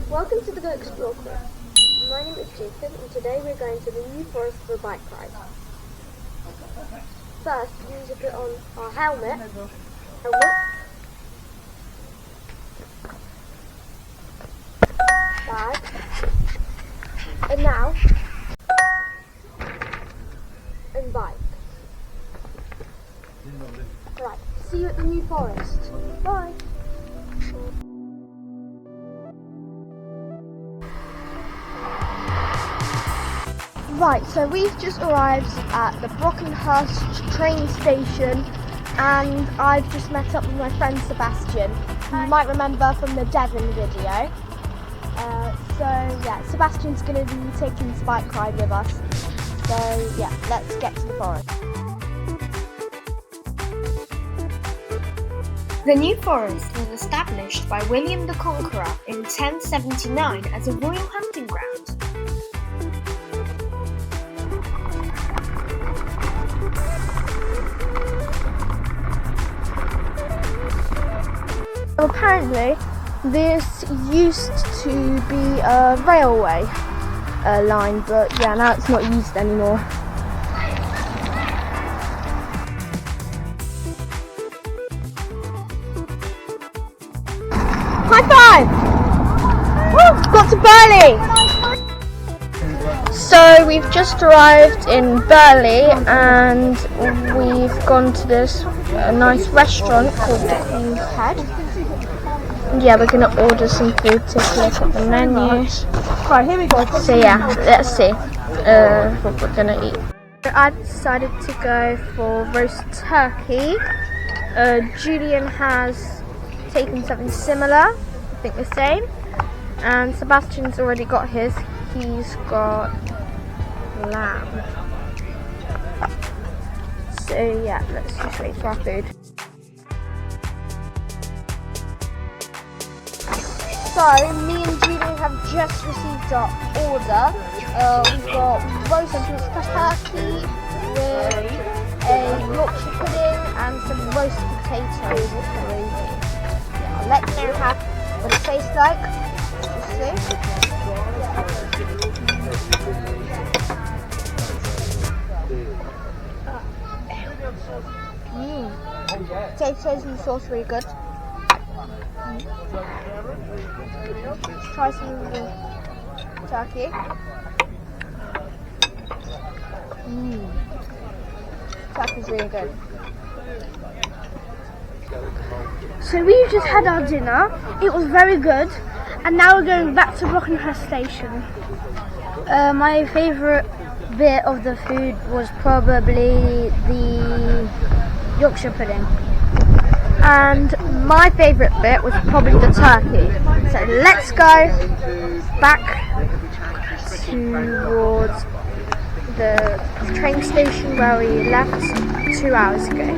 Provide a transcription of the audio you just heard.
Welcome to the Go Explore Crew. My name is Jacob and today we're going to the New Forest for a bike ride. First, we need to put on our helmet, bag, and now, and bike. Right, see you at the New Forest. Bye. Right, so we've just arrived at the Brockenhurst train station and I've just met up with my friend Sebastian, who you might remember from the Devon video. So yeah, Sebastian's going to be taking this bike ride with us. So yeah, let's get to the forest. The New Forest was established by William the Conqueror in 1079 as a royal hunting ground. Apparently, this used to be a railway line, but yeah, now it's not used anymore. High five! Woo! Got to Burley! So we've just arrived in Burley and we've gone to this nice restaurant called the Queen's Head. Yeah, we're going to order some food, take a look at the menu. Right, here we go. So yeah, let's see what we're going to eat. So I decided to go for roast turkey. Julian has taken something similar, I think the same. And Sebastian's already got his. He's got lamb. So yeah, let's just wait for our food. So, me and Julian have just received our order. We've got roasted turkey with a Yorkshire pudding and some roast potatoes with gravy. Yeah, I'll let you know what it tastes like. Let's see. Potatoes and the sauce are really good. Let's try some of the turkey. Turkey's really good. So we've just had our dinner. It was very good, and now we're going back to Brockenhurst station. My favourite bit of the food was probably the Yorkshire pudding. And my favourite bit was probably the turkey. So let's go back towards the train station where we left 2 hours ago.